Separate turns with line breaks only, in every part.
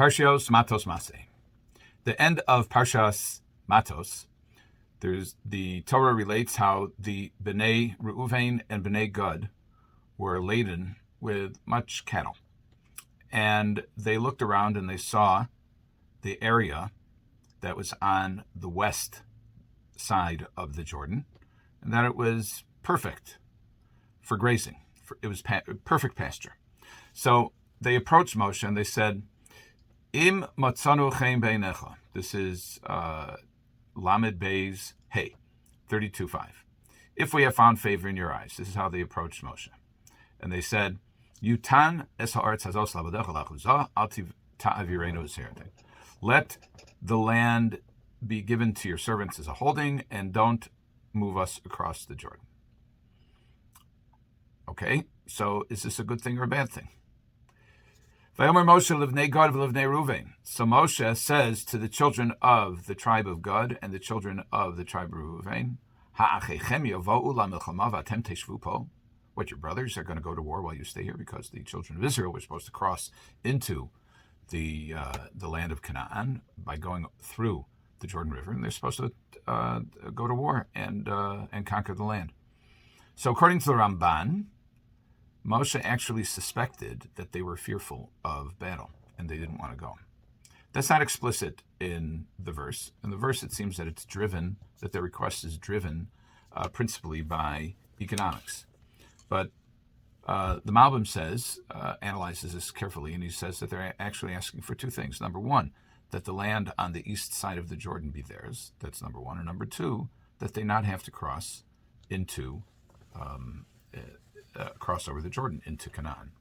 Parshas Matos-Masei. The end of Parshas Matos, the Torah relates how the Bnei Reuven and Bnei Gad were laden with much cattle. And they looked around and they saw the area that was on the west side of the Jordan, and that it was perfect for grazing. It was perfect pasture. So they approached Moshe and they said, Im matzanu chen beinecha. This is Lamed Beis Hey, 32:5. If we have found favor in your eyes. This is how they approached Moshe. And they said, Yutan es haaretz hazos lavadecha lachuzah al ta'avirenu zertei. Let the land be given to your servants as a holding, and don't move us across the Jordan. Okay, so is this a good thing or a bad thing? Vayomer Moshe livnei Gad v'livnei Reuven. So Moshe says to the children of the tribe of Gad and the children of the tribe of Reuven, Ha'achechem yavo'u la'milchama v'atem teshvu po. What, your brothers are going to go to war while you stay here? Because the children of Israel were supposed to cross into the land of Canaan by going through the Jordan River, and they're supposed to go to war and conquer the land. So according to the Ramban, Moshe actually suspected that they were fearful of battle, and they didn't want to go. That's not explicit in the verse. In the verse, it seems that it's driven, that their request is driven principally by economics. But the Malbim says, analyzes this carefully, and he says that they're actually asking for two things. Number one, that the land on the east side of the Jordan be theirs. That's number one. And number two, that they not have to cross into cross over the Jordan into Canaan.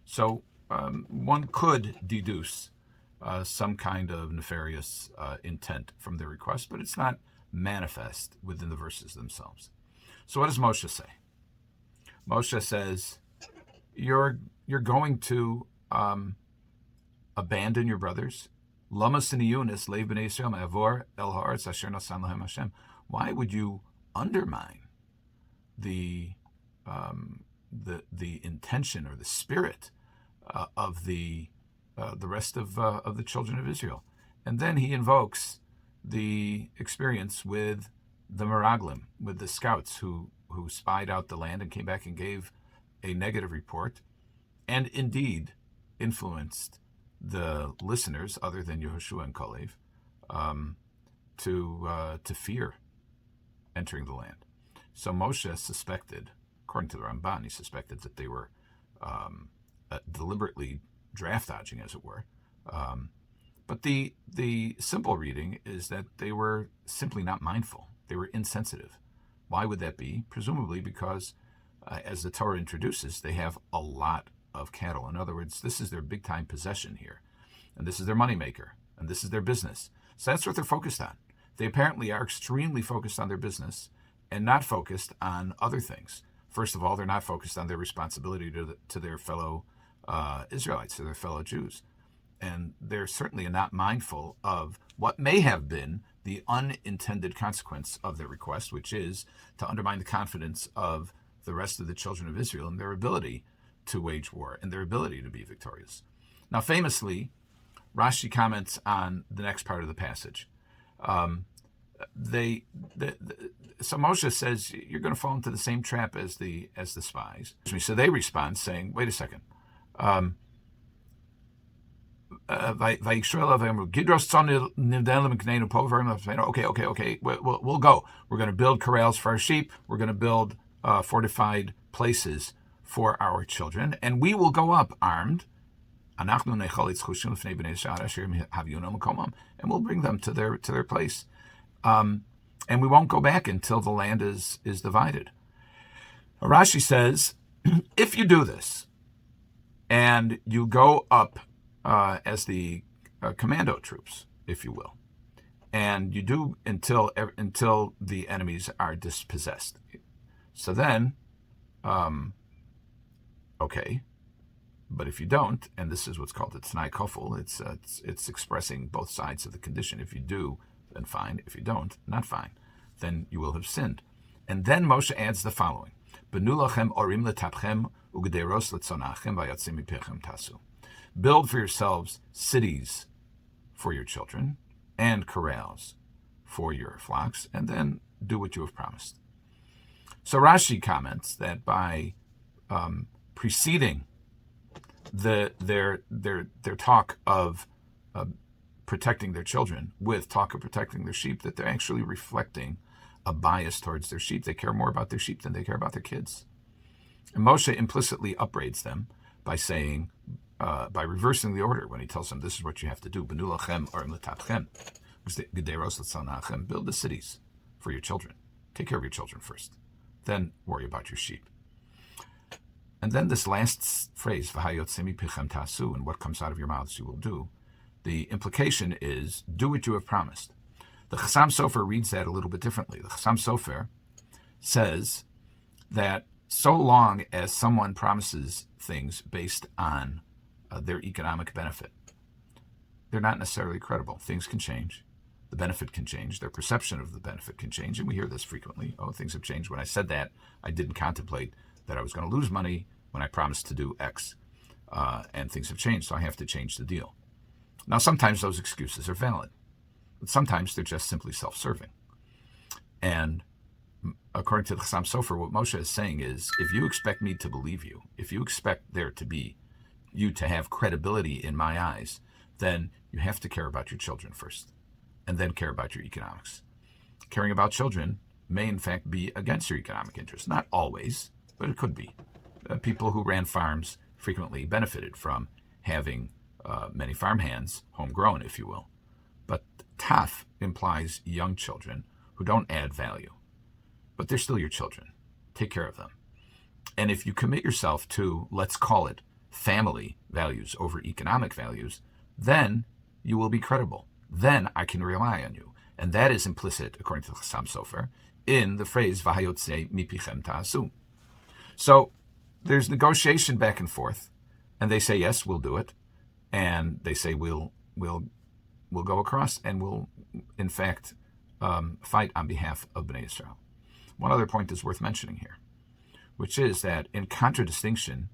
So one could deduce some kind of nefarious intent from their request, but it's not manifest within the verses themselves. So what does Moshe say? Moshe says, you're going to abandon your brothers. Why would you undermine the intention or the spirit of the rest of the children of Israel? And then he invokes the experience with the Meraglim, with the scouts who spied out the land and came back and gave a negative report, and indeed influenced the listeners, other than Yehoshua and Kalev, to fear entering the land. So Moshe suspected, according to the Ramban, he suspected that they were deliberately draft dodging, as it were. But the simple reading is that they were simply not mindful. They were insensitive. Why would that be? Presumably because, as the Torah introduces, they have a lot of cattle. In other words, this is their big-time possession here, and this is their moneymaker, and this is their business. So that's what they're focused on. They apparently are extremely focused on their business and not focused on other things. First of all, they're not focused on their responsibility to their fellow Israelites, to their fellow Jews. And they're certainly not mindful of what may have been the unintended consequence of their request, which is to undermine the confidence of the rest of the children of Israel and their ability to wage war and their ability to be victorious. Now, famously, Rashi comments on the next part of the passage. So Moshe says, you're going to fall into the same trap as the spies. So they respond saying, wait a second. Okay, we'll go. We're going to build corrals for our sheep. We're going to build fortified places for our children, and we will go up armed. And we'll bring them to their place. And we won't go back until the land is divided. Rashi says, if you do this, and you go up as the commando troops, if you will, and you do until the enemies are dispossessed. So then, okay, but if you don't, and this is what's called a t'nai kofel, it's expressing both sides of the condition. If you do, then fine. If you don't, not fine. Then you will have sinned. And then Moshe adds the following: Benu lachem orim letapchem ugederos letzonachem vayatzim mipechem tasu. Build for yourselves cities for your children and corrals for your flocks, and then do what you have promised. So Rashi comments that by preceding their talk of protecting their children with talk of protecting their sheep, that they're actually reflecting a bias towards their sheep. They care more about their sheep than they care about their kids. And Moshe implicitly upbraids them by saying, by reversing the order when he tells them this is what you have to do. Build the cities for your children. Take care of your children first. Then worry about your sheep. And then this last phrase, and what comes out of your mouths you will do. The implication is, do what you have promised. The Chasam Sofer reads that a little bit differently. The Chasam Sofer says that so long as someone promises things based on their economic benefit, they're not necessarily credible. Things can change. The benefit can change. Their perception of the benefit can change. And we hear this frequently. Oh, things have changed. When I said that, I didn't contemplate that I was going to lose money when I promised to do X. And things have changed, so I have to change the deal. Now, sometimes those excuses are valid, but sometimes they're just simply self-serving. And according to the Chasam Sofer, what Moshe is saying is, if you expect me to believe you, if you expect there to be you to have credibility in my eyes, then you have to care about your children first, and then care about your economics. Caring about children may in fact be against your economic interests. Not always, but it could be. People who ran farms frequently benefited from having many farmhands, homegrown, if you will. But taf implies young children who don't add value, but they're still your children. Take care of them. And if you commit yourself to, let's call it, family values over economic values, then you will be credible. Then I can rely on you. And that is implicit, according to the Chasam Sofer, in the phrase, V'hayotze mipichem ta'asu. So there's negotiation back and forth, and they say, yes, we'll do it. And they say, we'll go across, and we'll, in fact, fight on behalf of Bnei Israel. One other point is worth mentioning here, which is that in contradistinction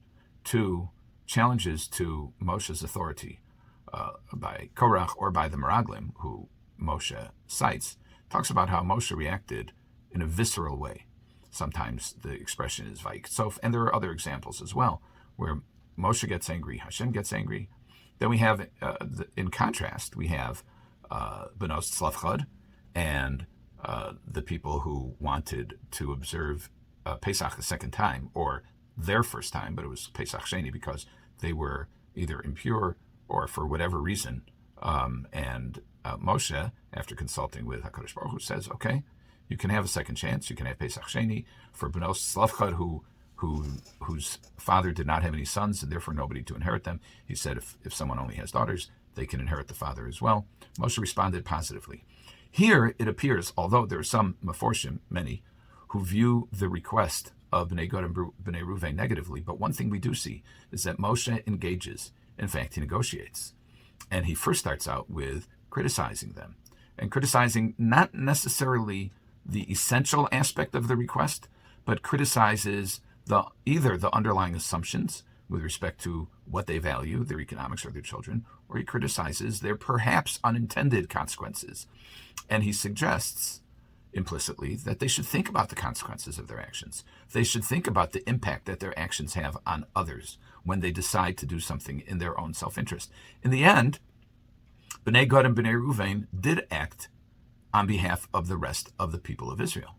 to challenges to Moshe's authority by Korach or by the Meraglim, who Moshe cites, talks about how Moshe reacted in a visceral way. Sometimes the expression is Vayiksof, and there are other examples as well, where Moshe gets angry, Hashem gets angry. Then we have, in contrast, we have Benos Tzlavchad and the people who wanted to observe Pesach the second time, or their first time, but it was Pesach Sheni because they were either impure or for whatever reason. And Moshe, after consulting with HaKadosh Baruch Hu, says, okay, you can have a second chance. You can have Pesach Sheni. For Benos Tzlavchad, whose father did not have any sons and therefore nobody to inherit them, he said if someone only has daughters, they can inherit the father as well. Moshe responded positively. Here it appears, although there are some Meforshim, many, who view the request of Bnei Gad and Bnei Reuven negatively, but one thing we do see is that Moshe engages. In fact, he negotiates. And he first starts out with criticizing them, and criticizing not necessarily the essential aspect of the request, but criticizes either the underlying assumptions with respect to what they value, their economics or their children, or he criticizes their perhaps unintended consequences. And he suggests implicitly that they should think about the consequences of their actions. They should think about the impact that their actions have on others when they decide to do something in their own self-interest. In the end, Bnei Gad and Bnei Reuven did act on behalf of the rest of the people of Israel.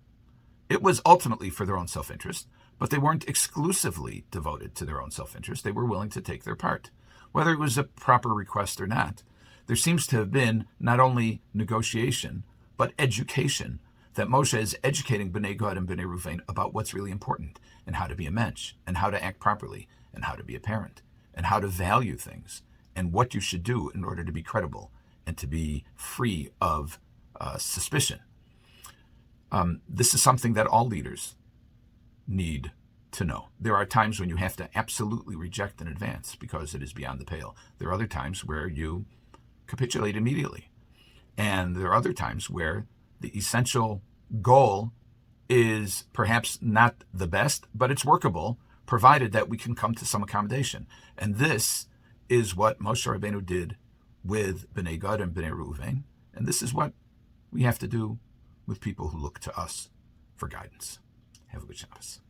It was ultimately for their own self-interest, but they weren't exclusively devoted to their own self-interest. They were willing to take their part. Whether it was a proper request or not, there seems to have been not only negotiation, but education, that Moshe is educating Bnei Gad and Bnei Reuven about what's really important, and how to be a mensch, and how to act properly, and how to be a parent, and how to value things, and what you should do in order to be credible, and to be free of suspicion. This is something that all leaders need to know. There are times when you have to absolutely reject in advance because it is beyond the pale. There are other times where you capitulate immediately. And there are other times where the essential goal is perhaps not the best, but it's workable, provided that we can come to some accommodation. And this is what Moshe Rabbeinu did with Bnei Gad and Bnei Reuven, and this is what we have to do with people who look to us for guidance. Have a good Shabbos.